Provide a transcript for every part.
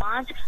5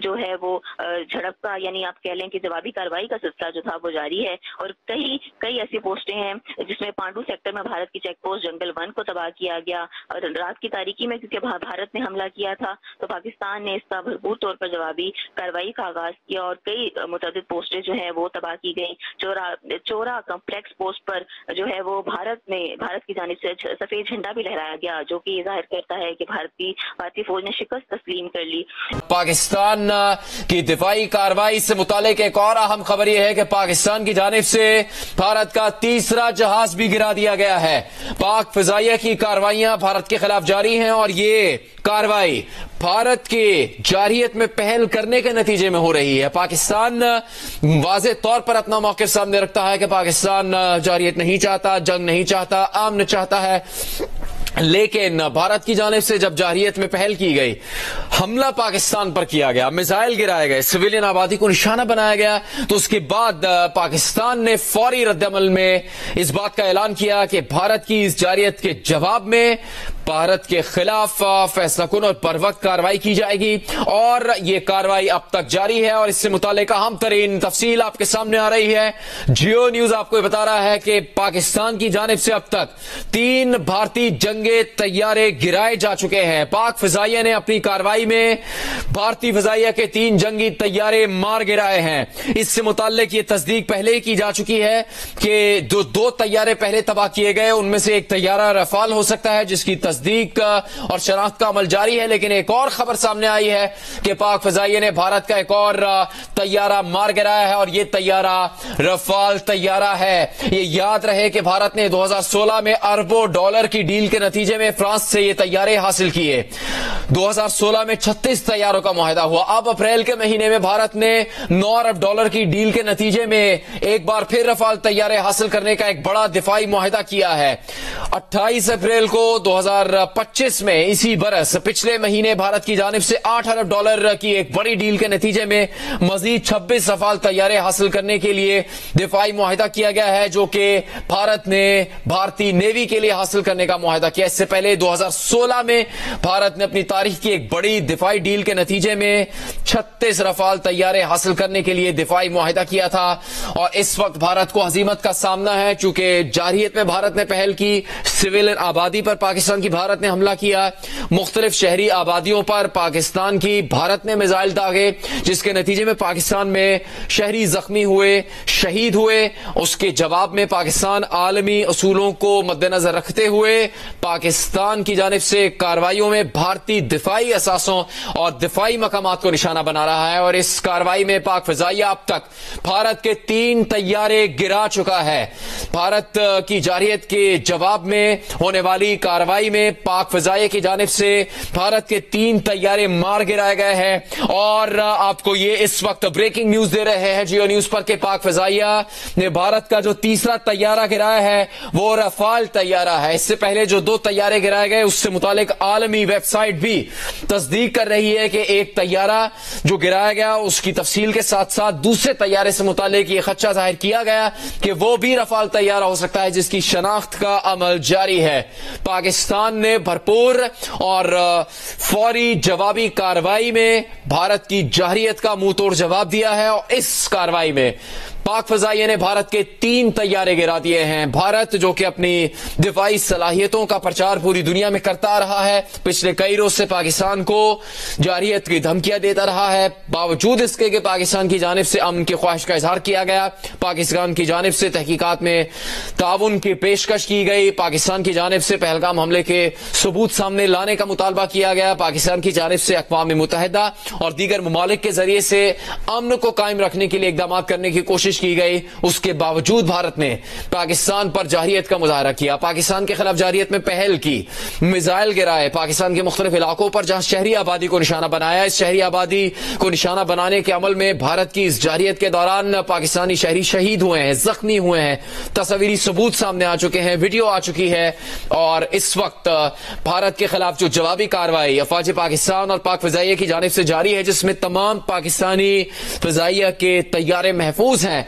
جو ہے وہ جھڑپ کا یعنی آپ کہہ لیں کہ جوابی کارروائی کا سلسلہ جو تھا وہ جاری ہے. اور کئی ایسی پوسٹیں ہیں جس میں پانڈو سیکٹر میں بھارت کی چیک پوسٹ جنگل 1 کو تباہ کیا گیا. اور رات کی تاریکی میں کیونکہ بھارت نے حملہ کیا تھا تو پاکستان نے اس کا بھرپور طور پر جوابی کارروائی کا آغاز کیا اور کئی متعدد پوسٹیں جو ہیں وہ تباہ کی گئیں. چورا کمپلیکس پوسٹ پر جو ہے وہ بھارت کی جانب سے سفید جھنڈا بھی لہرایا گیا جو کہ یہ ظاہر کرتا ہے کہ بھارتی فوج نے شکست تسلیم کر لی. پاکستان کی دفاعی کارروائی سے متعلق ایک اور اہم خبر یہ ہے کہ پاکستان کی جانب سے بھارت کا تیسرا جہاز بھی گرا دیا گیا ہے. پاک فضائیہ کی کارروائیاں بھارت کے خلاف جاری ہیں اور یہ کارروائی بھارت کے جارحیت میں پہل کرنے کے نتیجے میں ہو رہی ہے. پاکستان واضح طور پر اپنا موقف سامنے رکھتا ہے کہ پاکستان جارحیت نہیں چاہتا, جنگ نہیں چاہتا, امن چاہتا ہے. لیکن بھارت کی جانب سے جب جارحیت میں پہل کی گئی, حملہ پاکستان پر کیا گیا, میزائل گرائے گئے, سویلین آبادی کو نشانہ بنایا گیا, تو اس کے بعد پاکستان نے فوری رد عمل میں اس بات کا اعلان کیا کہ بھارت کی اس جارحیت کے جواب میں بھارت کے خلاف فیصلہ کن اور پر وقت کارروائی کی جائے گی. اور یہ کارروائی اب تک جاری ہے اور اس سے متعلق اہم ترین تفصیل آپ کے سامنے آ رہی ہے. جیو نیوز آپ کو بتا رہا ہے کہ پاکستان کی جانب سے اب تک 3 بھارتی جنگی طیارے گرائے جا چکے ہیں. پاک فضائیہ نے اپنی کارروائی میں بھارتی فضائیہ کے 3 جنگی طیارے مار گرائے ہیں. اس سے متعلق یہ تصدیق پہلے ہی کی جا چکی ہے کہ جو 2 طیارے پہلے تباہ کیے گئے ان میں سے ایک طیارہ رفال ہو سکتا ہے جس کی تصدیق اور شناخت کا عمل جاری ہے. لیکن ایک اور خبر سامنے آئی ہے کہ پاک فضائیہ نے بھارت کا ایک اور طیارہ مار گرایا ہے اور یہ طیارہ رفال طیارہ ہے. یہ یاد رہے کہ بھارت نے 2016 میں اربوں ڈالر کی ڈیل کے نتیجے میں فرانس سے یہ طیارے حاصل کیے. 2016 میں 36 طیاروں کا معاہدہ ہوا. اب اپریل کے مہینے میں بھارت نے 9 ارب ڈالر کی ڈیل کے نتیجے میں ایک بار پھر رفال طیارے حاصل کرنے کا ایک بڑا دفاعی معاہدہ کیا ہے. 28 اپریل کو 2025 میں اسی برس پچھلے مہینے بھارت کی جانب سے 8 ارب ڈالر کی ایک بڑی ڈیل کے نتیجے میں مزید 26 رفال طیارے حاصل کرنے کے لیے دفاعی معاہدہ کیا گیا ہے جو کہ بھارت نے بھارتی نیوی کے لیے حاصل کرنے کا معاہدہ کیا. اس سے پہلے 2016 میں بھارت نے اپنی تاریخ کی ایک بڑی دفاعی ڈیل کے نتیجے میں 36 رفال طیارے حاصل کرنے کے لیے دفاعی معاہدہ کیا تھا. اور اس وقت بھارت کو ہزیمت کا سامنا ہے چونکہ جارحیت میں بھارت نے پہل کی. سویلین آبادی پر پاکستان کی بھارت نے حملہ کیا. مختلف شہری آبادیوں پر پاکستان کی بھارت نے میزائل داغے جس کے نتیجے میں پاکستان میں شہری زخمی ہوئے, شہید ہوئے. اس کے جواب میں پاکستان عالمی اصولوں کو مد نظر رکھتے ہوئے پاکستان کی جانب سے کارروائیوں میں بھارتی دفاعی اثاثوں اور دفاعی مقامات کو نشانہ بنا رہا ہے. اور اس کارروائی میں پاک فضائیہ اب تک بھارت کے 3 طیارے گرا چکا ہے. بھارت کی جارحیت کے جواب میں ہونے والی کارروائی میں پاک فضائیہ کی جانب سے بھارت کے 3 طیارے مار گرائے گئے ہیں. اور آپ کو یہ اس وقت بریکنگ نیوز دے رہے ہیں جیو نیوز پر کہ پاک فضائیہ نے بھارت کا جو تیسرا طیارہ گرایا ہے وہ رفال طیارہ ہے. اس سے پہلے جو 2 طیارے گرائے گئے اس سے متعلق عالمی ویب سائٹ بھی تصدیق کر رہی ہے کہ ایک طیارہ جو گرایا گیا اس کی تفصیل کے ساتھ ساتھ دوسرے طیارے سے متعلق یہ خدشہ ظاہر کیا گیا کہ وہ بھی رفال طیارہ ہو سکتا ہے جس کی شناخت کا عمل جاری ہے. پاکستان نے بھرپور اور فوری جوابی کارروائی میں بھارت کی جارحیت کا منہ توڑ جواب دیا ہے. اور اس کارروائی میں پاک فضائیہ نے بھارت کے 3 طیارے گرا دیے ہیں. بھارت جو کہ اپنی دفاعی صلاحیتوں کا پرچار پوری دنیا میں کرتا رہا ہے, پچھلے کئی روز سے پاکستان کو جارحیت کی دھمکیاں دیتا رہا ہے. باوجود اس کے کہ پاکستان کی جانب سے امن کی خواہش کا اظہار کیا گیا, پاکستان کی جانب سے تحقیقات میں تعاون کی پیشکش کی گئی, پاکستان کی جانب سے پہلگام حملے کے ثبوت سامنے لانے کا مطالبہ کیا گیا, پاکستان کی جانب سے اقوام متحدہ اور دیگر ممالک کے ذریعے سے امن کو قائم رکھنے کے لیے اقدامات کرنے کی کوشش کی گئی. اس کے باوجود بھارت نے پاکستان پر جارحیت کا مظاہرہ کیا, پاکستان کے خلاف جارحیت میں پہل کی, میزائل گرائے پاکستان کے مختلف علاقوں پر جہاں شہری آبادی کو نشانہ بنایا. اس شہری آبادی کو نشانہ بنانے کے عمل میں بھارت کی اس جارحیت کے دوران پاکستانی شہری شہید ہوئے ہیں, زخمی ہوئے ہیں, تصویری ثبوت سامنے آ چکے ہیں, ویڈیو آ چکی ہے. اور اس وقت بھارت کے خلاف جو جوابی کارروائی افواج پاکستان اور پاک فضائیہ کی جانب سے جاری ہے جس میں تمام پاکستانی فضائیہ کے طیارے محفوظ ہیں.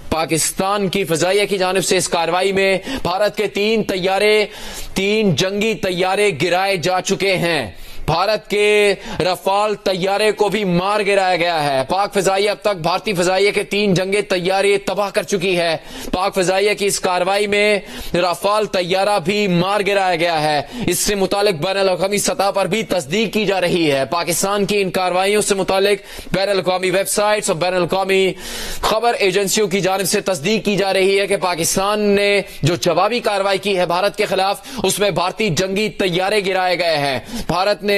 پاکستان کی فضائیہ کی جانب سے اس کارروائی میں بھارت کے 3 جنگی طیارے گرائے جا چکے ہیں. بھارت کے رفال طیارے کو بھی مار گرایا گیا ہے. پاک فضائیہ اب تک بھارتی فضائیہ کے 3 جنگی طیارے تباہ کر چکی ہے. پاک فضائیہ کی اس کارروائی میں رافال طیارہ بھی مار گرایا گیا ہے. اس سے متعلق بین الاقوامی سطح پر بھی تصدیق کی جا رہی ہے. پاکستان کی ان کارروائیوں سے متعلق بین الاقوامی ویب سائٹس اور بین الاقوامی خبر ایجنسیوں کی جانب سے تصدیق کی جا رہی ہے کہ پاکستان نے جو جوابی کارروائی کی ہے بھارت کے خلاف, اس میں بھارتی جنگی طیارے گرائے گئے ہیں. بھارت نے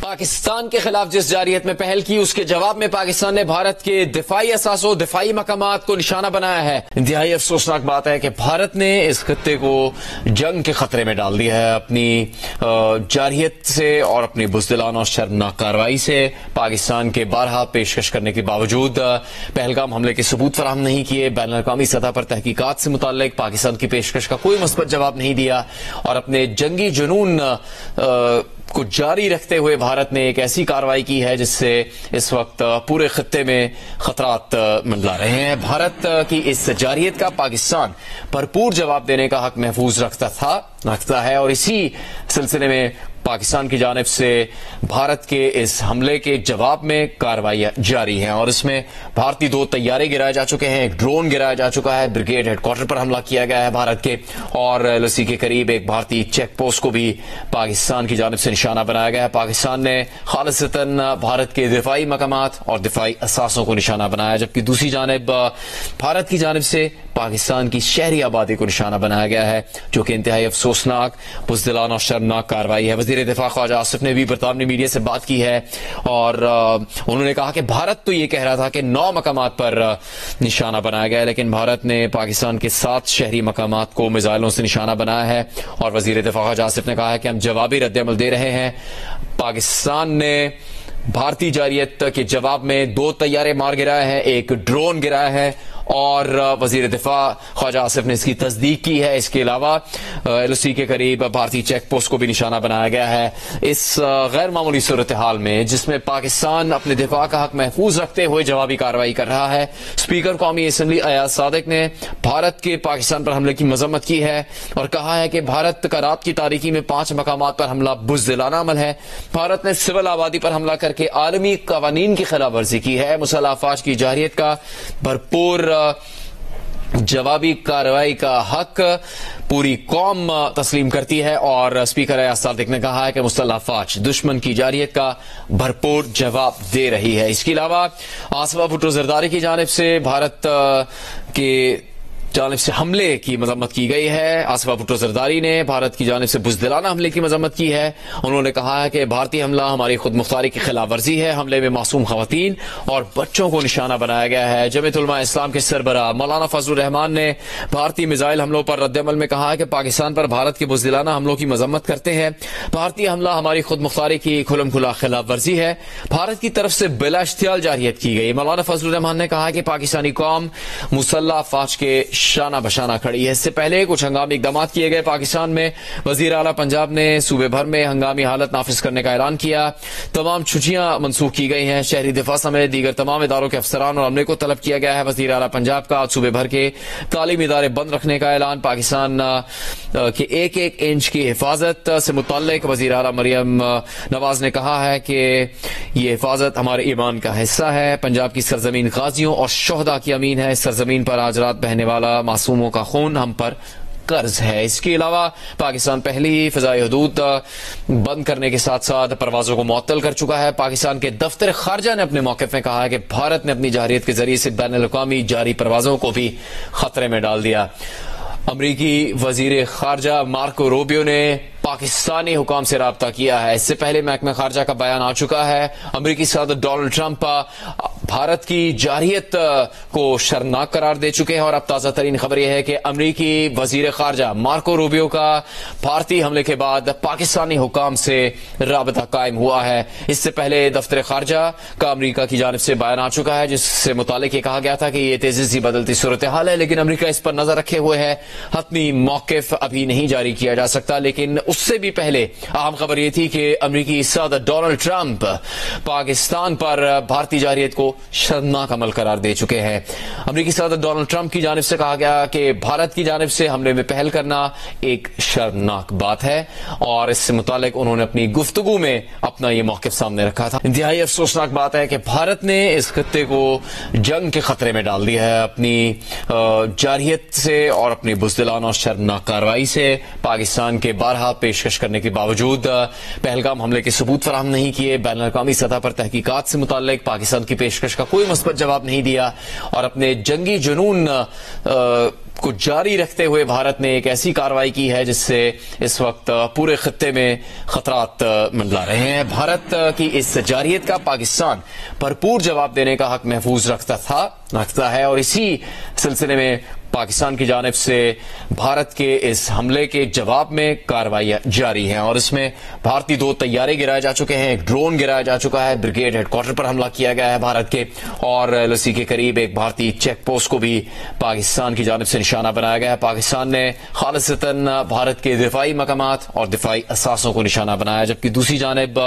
پاکستان کے خلاف جس جارحیت میں پہل کی, اس کے جواب میں پاکستان نے بھارت کے دفاعی اثاثوں, دفاعی مقامات کو نشانہ بنایا ہے. انتہائی افسوسناک بات ہے کہ بھارت نے اس خطے کو جنگ کے خطرے میں ڈال دیا ہے. اپنی جارحیت سے اور اپنی بزدلانہ اور شرمناک کارروائی سے پاکستان کے بارہا پیشکش کرنے کے باوجود پہلگام حملے کے ثبوت فراہم نہیں کیے. بین الاقوامی سطح پر تحقیقات سے متعلق پاکستان کی پیشکش کا کوئی مثبت جواب نہیں دیا, اور اپنے جنگی جنون کو جاری رکھتے ہوئے بھارت نے ایک ایسی کارروائی کی ہے جس سے اس وقت پورے خطے میں خطرات منڈلا رہے ہیں. بھارت کی اس جارحیت کا پاکستان بھرپور جواب دینے کا حق محفوظ رکھتا ہے, اور اسی سلسلے میں پاکستان کی جانب سے بھارت کے اس حملے کے جواب میں کارروائیاں جاری ہیں, اور اس میں بھارتی 2 طیارے گرائے جا چکے ہیں, ایک ڈرون گرایا جا چکا ہے, بریگیڈ ہیڈ کوارٹر پر حملہ کیا گیا ہے بھارت کے, اور لسی کے قریب ایک بھارتی چیک پوسٹ کو بھی پاکستان کی جانب سے نشانہ بنایا گیا ہے. پاکستان نے خالصتاً بھارت کے دفاعی مقامات اور دفاعی اثاثوں کو نشانہ بنایا, جبکہ دوسری جانب بھارت کی جانب سے پاکستان کی شہری آبادی کو نشانہ بنایا گیا ہے, جو کہ انتہائی افسوسناک, بزدلانہ اور شرمناک کارروائی ہے. وزیر دفاع خواجہ آصف نے بھی برطانوی میڈیا سے بات کی ہے, اور انہوں نے کہا کہ بھارت تو یہ کہہ رہا تھا کہ 9 مقامات پر نشانہ بنایا گیا ہے, لیکن بھارت نے پاکستان کے 7 شہری مقامات کو میزائلوں سے نشانہ بنایا ہے. اور وزیر دفاع خواجہ آصف نے کہا ہے کہ ہم جوابی رد عمل دے رہے ہیں. پاکستان نے بھارتی جارحیت کے جواب میں 2 طیارے مار گرایا ہے, ایک ڈرون گرایا ہے, اور وزیر دفاع خواجہ آصف نے اس کی تصدیق کی ہے. اس کے علاوہ LOC کے قریب بھارتی چیک پوسٹ کو بھی نشانہ بنایا گیا ہے. اس غیر معمولی صورتحال میں جس میں پاکستان اپنے دفاع کا حق محفوظ رکھتے ہوئے جوابی کارروائی کر رہا ہے, اسپیکر قومی اسمبلی ایاز صادق نے بھارت کے پاکستان پر حملے کی مذمت کی ہے, اور کہا ہے کہ بھارت کا رات کی تاریکی میں 5 مقامات پر حملہ بزدلانہ عمل ہے. بھارت نے سول آبادی پر حملہ کر کے عالمی قوانین کی خلاف ورزی کی ہے. مسلح افواج کی جارحیت کا بھرپور جوابی کارروائی کا حق پوری قوم تسلیم کرتی ہے, اور اسپیکر ایاز صادق نے کہا ہے کہ مسلح افواج دشمن کی جارحیت کا بھرپور جواب دے رہی ہے. اس کے علاوہ آصفہ بھٹو زرداری کی جانب سے بھارت کے جانب سے حملے کی مذمت کی گئی ہے. آصفہ بھٹو زرداری نے بھارت کی جانب سے بزدلانہ حملے کی مذمت کی ہے. انہوں نے کہا ہے کہ بھارتی حملہ ہماری خود مختاری کی خلاف ورزی ہے. حملے میں معصوم خواتین اور بچوں کو نشانہ بنایا گیا ہے. جمعیت علماء اسلام کے سربراہ مولانا فضل الرحمان نے بھارتی میزائل حملوں پر رد عمل میں کہا ہے کہ پاکستان پر بھارت کے بزدلانہ حملوں کی مذمت کرتے ہیں. بھارتی حملہ ہماری خود مختاری کی کھلم کھلا خلاف ورزی ہے. بھارت کی طرف سے بلا اشتعال جارحیت کی گئی. مولانا فضل الرحمان نے کہا کہ پاکستانی قوم مسلح افواج کے شانہ بشانہ کھڑی ہے. اس سے پہلے کچھ ہنگامی اقدامات کیے گئے پاکستان میں. وزیر اعلیٰ پنجاب نے صوبے بھر میں ہنگامی حالت نافذ کرنے کا اعلان کیا. تمام چھٹیاں منسوخ کی گئی ہیں. شہری دفاع سمیت دیگر تمام اداروں کے افسران اور عملے کو طلب کیا گیا ہے. وزیر اعلیٰ پنجاب کا صوبے بھر کے تعلیمی ادارے بند رکھنے کا اعلان. پاکستان کے ایک ایک انچ کی حفاظت سے متعلق وزیر اعلیٰ مریم نواز نے کہا ہے کہ یہ حفاظت ہمارے ایمان کا حصہ ہے. پنجاب کی سرزمین غازیوں اور شہداء کی امین ہے. اس سرزمین پر آج رات بہنے والا معصوموں کا خون ہم پر قرض ہے. اس کے علاوہ پاکستان پہلی ہی فضائی حدود بند کرنے کے ساتھ ساتھ پروازوں کو معطل کر چکا ہے. پاکستان کے دفتر خارجہ نے اپنے موقف میں کہا ہے کہ بھارت نے اپنی جارحیت کے ذریعے سے بین الاقوامی جاری پروازوں کو بھی خطرے میں ڈال دیا. امریکی وزیر خارجہ مارکو روبیو نے پاکستانی حکام سے رابطہ کیا ہے. اس سے پہلے محکمہ خارجہ کا بیان آ چکا ہے. امریکی صدر ڈونلڈ ٹرمپ بھارت کی جارحیت کو شرمناک قرار دے چکے ہیں, اور اب تازہ ترین خبر یہ ہے کہ امریکی وزیر خارجہ مارکو روبیو کا بھارتی حملے کے بعد پاکستانی حکام سے رابطہ قائم ہوا ہے. اس سے پہلے دفتر خارجہ کا امریکہ کی جانب سے بیان آ چکا ہے جس سے متعلق یہ کہا گیا تھا کہ یہ تیزی سے بدلتی صورتحال ہے, لیکن امریکہ اس پر نظر رکھے ہوئے ہے. حتمی موقف ابھی نہیں جاری کیا جا سکتا, لیکن اس سے بھی پہلے اہم خبر یہ تھی کہ امریکی صدر ڈونلڈ ٹرمپ پاکستان پر بھارتی جارحیت کو شرمناک عمل قرار دے چکے ہیں۔ امریکی صدر ڈونلڈ ٹرمپ کی جانب سے کہا گیا کہ بھارت کی جانب سے حملے میں پہل کرنا ایک شرمناک بات ہے، اور اس سے متعلق انہوں نے اپنی گفتگو میں اپنا یہ موقف سامنے رکھا تھا۔ انتہائی افسوسناک بات ہے کہ بھارت نے اس خطے کو جنگ کے خطرے میں ڈال دیا ہے۔ اپنی جارحیت سے اور اپنی بزدلانہ اور شرمناک کارروائی سے پاکستان کے بارہا پیشکش کرنے کے باوجود پہلگام حملے کے ثبوت فراہم نہیں کیے، بین الاقوامی سطح پر تحقیقات سے متعلق پاکستان کی پیشکش کا کوئی مثبت جواب نہیں دیا، اور اپنے جنگی جنون کو جاری رکھتے ہوئے بھارت نے ایک ایسی کارروائی کی ہے جس سے اس وقت پورے خطے میں خطرات منڈلا رہے ہیں۔ بھارت کی اس جارحیت کا پاکستان بھرپور جواب دینے کا حق محفوظ رکھتا ہے، اور اسی سلسلے میں پاکستان کی جانب سے بھارت کے اس حملے کے جواب میں کارروائیاں جاری ہیں، اور اس میں بھارتی 2 طیارے گرائے جا چکے ہیں، ایک ڈرون گرایا جا چکا ہے، بریگیڈ ہیڈ کوارٹر پر حملہ کیا گیا ہے بھارت کے، اور LAC کے قریب ایک بھارتی چیک پوسٹ کو بھی پاکستان کی جانب سے نشانہ بنایا گیا ہے۔ پاکستان نے خالصتاً بھارت کے دفاعی مقامات اور دفاعی اثاثوں کو نشانہ بنایا، جبکہ دوسری جانب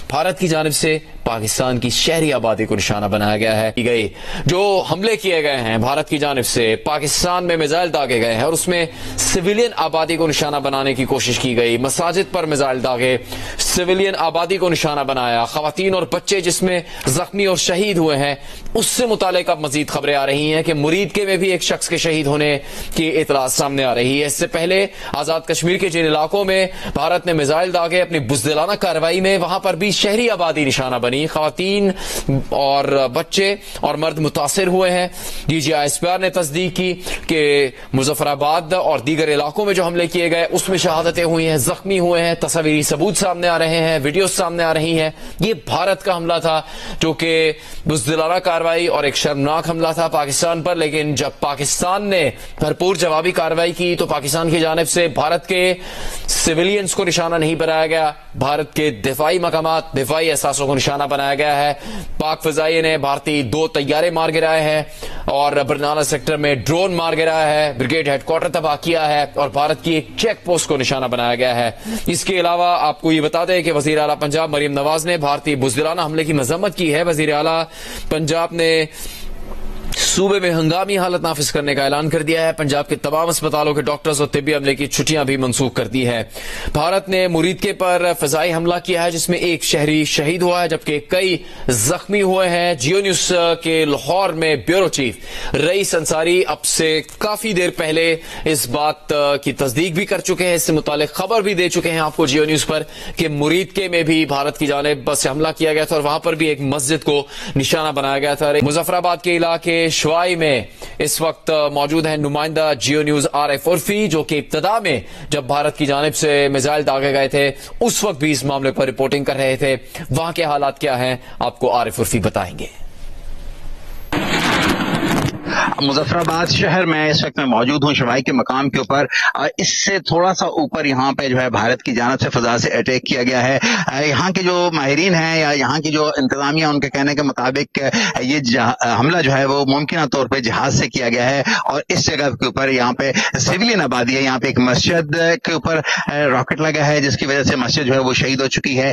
بھارت کی جانب سے پاکستان کی شہری آبادی کو نشانہ بنایا گیا ہے۔ جو حملے کیے گئے ہیں بھارت کی جانب سے پاکستان میں میزائل داغے گئے ہیں، اور اس میں سویلین آبادی کو نشانہ بنانے کی کوشش کی گئی، مساجد پر میزائل داغے، سویلین آبادی کو نشانہ بنایا، خواتین اور بچے جس میں زخمی اور شہید ہوئے ہیں اس سے متعلق اب مزید خبریں آ رہی ہیں کہ مرید کے میں بھی ایک شخص کے شہید ہونے کی اطلاع سامنے آ رہی ہے۔ اس سے پہلے آزاد کشمیر کے جن علاقوں میں بھارت نے میزائل داغے اپنی بزدلانہ کارروائی میں، وہاں پر بھی شہری آبادی نشانہ بنی، خواتین اور بچے اور مرد متاثر ہوئے ہیں۔ DGI SPR نے تصدیق کی کہ مظفر آباد اور دیگر علاقوں میں جو حملے کیے گئے اس میں شہادتیں ہوئی ہیں، زخمی ہوئے ہیں، تصاویری ثبوت سامنے آ رہے ہیں، ویڈیوز سامنے آ رہی ہیں۔ یہ بھارت کا حملہ تھا جو کہ بزدلانہ کارروائی اور ایک شرمناک حملہ تھا پاکستان پر، لیکن جب پاکستان نے بھرپور جوابی کارروائی کی تو پاکستان کی جانب سے بھارت کے سویلینز کو نشانہ نہیں بنایا گیا، بھارت کے دفاعی مقامات، دفاعی اثاثوں کو نشانہ بنایا گیا ہے۔ پاک فضائیہ نے بھارتی 2 طیارے مار گرائے ہیں، اور برنالہ سیکٹر میں ڈرون مار گرایا ہے، بریگیڈ ہیڈ کوارٹر تباہ کیا ہے، اور بھارت کی ایک چیک پوسٹ کو نشانہ بنایا گیا ہے۔ اس کے علاوہ آپ کو یہ بتا دیں کہ وزیر اعلیٰ پنجاب مریم نواز نے بھارتی بزدلانہ حملے کی مذمت کی ہے۔ وزیر اعلیٰ پنجاب نے صوبے میں ہنگامی حالت نافذ کرنے کا اعلان کر دیا ہے۔ پنجاب کے تمام اسپتالوں کے ڈاکٹرز اور طبی عملے کی چھٹیاں بھی منسوخ کر دی ہے۔ بھارت نے مریدکے پر فضائی حملہ کیا ہے جس میں ایک شہری شہید ہوا ہے جبکہ کئی زخمی ہوئے ہیں۔ جیو نیوز کے لاہور میں بیورو چیف رئیس انصاری اب سے کافی دیر پہلے اس بات کی تصدیق بھی کر چکے ہیں، اس سے متعلق خبر بھی دے چکے ہیں آپ کو جیو نیوز پر کہ مریدکے میں بھی بھارت کی جانب سے حملہ کیا گیا تھا، اور وہاں پر بھی ایک مسجد کو نشانہ بنایا گیا تھا۔ مظفر آباد کے علاقے شوائی میں اس وقت موجود ہیں نمائندہ جیو نیوز RF عرفی، جو کہ ابتدا میں جب بھارت کی جانب سے میزائل داغے گئے تھے اس وقت بھی اس معاملے پر رپورٹنگ کر رہے تھے۔ وہاں کے حالات کیا ہیں آپ کو RF عرفی بتائیں گے۔ مظفر آباد شہر میں اس وقت میں موجود ہوں شوائی کے مقام کے اوپر، اس سے تھوڑا سا اوپر یہاں پہ جو ہے بھارت کی جانب سے فضا سے اٹیک کیا گیا ہے۔ یہاں کے جو ماہرین ہیں یا یہاں کی جو انتظامیہ ان کے کہنے کے مطابق یہ حملہ جو ہے وہ ممکنہ طور پہ جہاز سے کیا گیا ہے، اور اس جگہ کے اوپر یہاں پہ سویلین آبادی ہے، یہاں پہ ایک مسجد کے اوپر راکٹ لگا ہے جس کی وجہ سے مسجد جو ہے وہ شہید ہو چکی ہے۔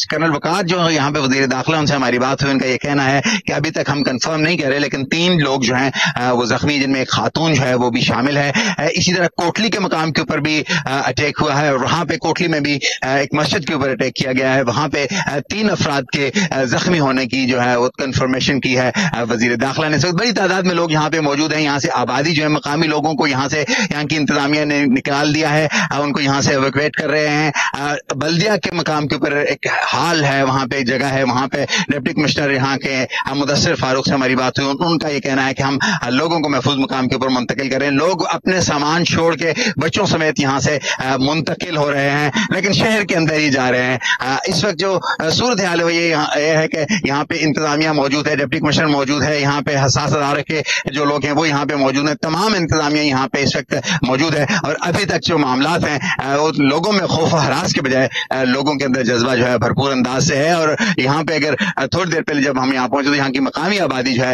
کرنل وقار جو یہاں پہ وزیر داخلہ ان سے ہماری بات ہوئی، ان کا یہ کہنا ہے کہ ابھی تک ہم کنفرم نہیں کر رہے لیکن 3 لوگ جو ہیں وہ زخمی، جن میں ایک خاتون جو ہے وہ بھی شامل ہے۔ اسی طرح کوٹلی کے مقام کے اوپر بھی اٹیک ہوا ہے، اور وہاں پہ کوٹلی میں بھی ایک مسجد کے اوپر اٹیک کیا گیا ہے، وہاں پہ 3 افراد کے زخمی ہونے کی جو ہے وہ کنفرمیشن کی ہے وزیر داخلہ نے۔ بڑی تعداد میں لوگ یہاں پہ موجود ہیں، یہاں سے آبادی جو ہے مقامی لوگوں کو یہاں سے یہاں کی انتظامیہ نے نکال دیا ہے، ان کو یہاں سے ایویکویٹ کر رہے ہیں۔ بلدیہ کے مقام کے اوپر ایک ہال ہے، وہاں پہ ایک جگہ ہے، وہاں پہ ڈپٹی کمشنر یہاں کے مدثر فاروق سے ہماری بات ہوئی، ان کا یہ کہنا ہے کہ ہم لوگوں کو محفوظ مقام کے اوپر منتقل کریں، لوگ اپنے سامان چھوڑ کے بچوں سمیت یہاں سے منتقل ہو رہے ہیں لیکن شہر کے اندر ہی جا رہے ہیں۔ اس وقت جو صورتحال ہے وہ یہ ہے کہ یہاں پہ انتظامیہ موجود ہے، ڈپٹی کمشنر موجود ہے، یہاں پہ حساس ادارے کے جو لوگ ہیں وہ یہاں پہ موجود ہیں، تمام انتظامیہ یہاں پہ اس وقت موجود ہے، اور ابھی تک جو معاملات ہیں وہ لوگوں میں خوف و ہراس کے بجائے لوگوں کے اندر جذبہ جو ہے بھرپور انداز سے ہے۔ اور یہاں پہ اگر تھوڑی دیر پہلے جب ہم یہاں پہنچے تو یہاں کی مقامی آبادی جو ہے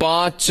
5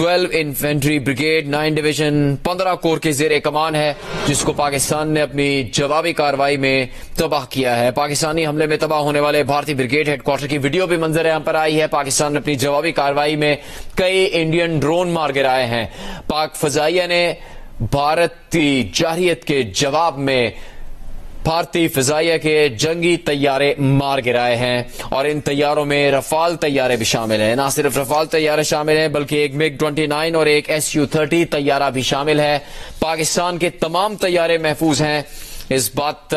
12 انفینٹری بریگیڈ 9 ڈویژن 15 کور کے زیر کمان ہے، جس کو پاکستان نے اپنی جوابی کارروائی میں تباہ کیا ہے۔ پاکستانی حملے میں تباہ ہونے والے بھارتی بریگیڈ ہیڈ کوارٹر کی ویڈیو بھی منظر عام پر آئی ہے۔ پاکستان نے اپنی جوابی کارروائی میں کئی انڈین ڈرون مار گرائے ہیں۔ پاک فضائیہ نے بھارتی جارحیت کے جواب میں بھارتی فضائیہ کے جنگی طیارے مار گرائے ہیں، اور ان طیاروں میں رفال طیارے بھی شامل ہیں۔ نہ صرف رفال طیارے شامل ہیں بلکہ ایک MiG 29 اور ایک Su-30 طیارہ بھی شامل ہے۔ پاکستان کے تمام طیارے محفوظ ہیں، اس بات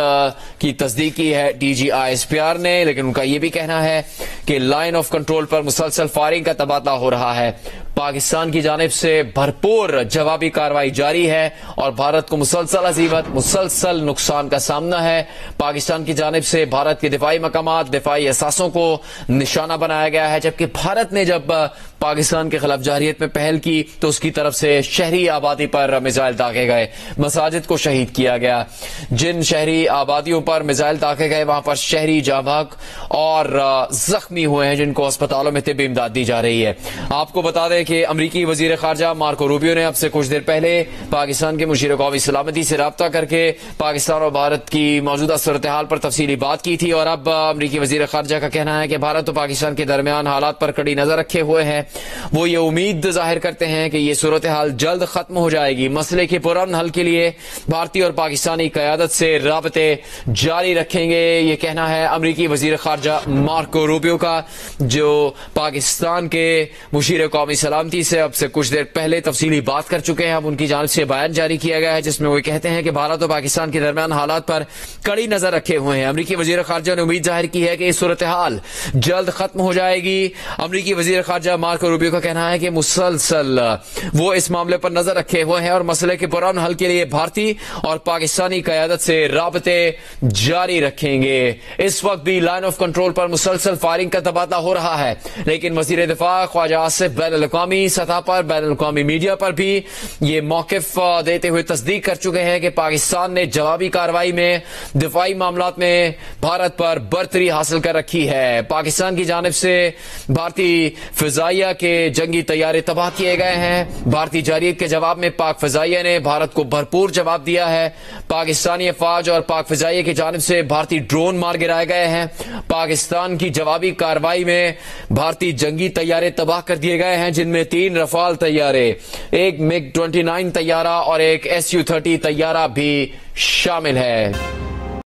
کی تصدیق کی ہے DGISPR نے، لیکن ان کا یہ بھی کہنا ہے کہ لائن آف کنٹرول پر مسلسل فائرنگ کا تبادلہ ہو رہا ہے۔ پاکستان کی جانب سے بھرپور جوابی کارروائی جاری ہے اور بھارت کو مسلسل ہزیمت، مسلسل نقصان کا سامنا ہے۔ پاکستان کی جانب سے بھارت کے دفاعی مقامات، دفاعی اثاثوں کو نشانہ بنایا گیا ہے، جبکہ بھارت نے جب پاکستان کے خلاف جارحیت میں پہل کی تو اس کی طرف سے شہری آبادی پر میزائل داغے گئے، مساجد کو شہید کیا گیا۔ جن شہری آبادیوں پر میزائل داغے گئے وہاں پر شہری جاں بحق اور زخمی ہوئے ہیں، جن کو اسپتالوں میں طبی امداد دی جا رہی ہے۔ آپ کو بتا دیں کہ امریکی وزیر خارجہ مارکو روبیو نے اب سے کچھ دیر پہلے پاکستان کے مشیر قومی سلامتی سے رابطہ کر کے پاکستان اور بھارت کی موجودہ صورتحال پر تفصیلی بات کی تھی، اور اب امریکی وزیر خارجہ کا کہنا ہے کہ بھارت اور پاکستان کے درمیان حالات پر کڑی نظر رکھے ہوئے ہیں۔ وہ یہ امید ظاہر کرتے ہیں کہ یہ صورتحال جلد ختم ہو جائے گی۔ مسئلے کے پرامن حل کے لیے بھارتی اور پاکستانی قیادت سے رابطے جاری رکھیں گے، یہ کہنا ہے امریکی وزیر خارجہ مارکو روبیو کا، جو پاکستان کے مشیر قومی سلامتی سے اب سے کچھ دیر پہلے تفصیلی بات کر چکے ہیں۔ اب ان کی جانب سے بیان جاری کیا گیا ہے جس میں وہ کہتے ہیں کہ بھارت اور پاکستان کے درمیان حالات پر کڑی نظر رکھے ہوئے ہیں۔ امریکی وزیر خارجہ نے امید ظاہر کی ہے کہ یہ صورتحال جلد ختم ہو جائے گی۔ امریکی وزیر خارجہ مارکو روبیو کا کہنا ہے کہ مسلسل وہ اس معاملے پر نظر رکھے ہوئے ہیں اور مسئلے کے پرامن حل کے لیے بھارتی اور پاکستانی قیادت سے رابطے جاری رکھیں گے۔ اس وقت بھی لائن آف کنٹرول پر مسلسل فائرنگ کا تبادلہ ہو رہا ہے، لیکن وزیر دفاع خواجہ آصف بین الاقوامی سطح پر، بین الاقوامی میڈیا پر بھی یہ موقف دیتے ہوئے تصدیق کر چکے ہیں کہ پاکستان نے جوابی کارروائی میں دفاعی معاملات میں بھارت پر برتری حاصل کر رکھی ہے۔ پاکستان کی جانب سے بھارتی فضائیہ کے جنگی طیارے تباہ کیے گئے ہیں۔ بھارتی جارحیت کے جواب میں پاک فضائیہ نے بھارت کو بھرپور جواب دیا ہے۔ پاکستانی افواج اور پاک فضائیہ کی جانب سے بھارتی ڈرون مار گرائے گئے ہیں۔ پاکستان کی جوابی کارروائی میں بھارتی جنگی طیارے تباہ کر دیے گئے ہیں، جن میں 3 رفال طیارے، ایک MiG 29 طیارہ اور ایک Su-30 طیارہ بھی شامل ہے۔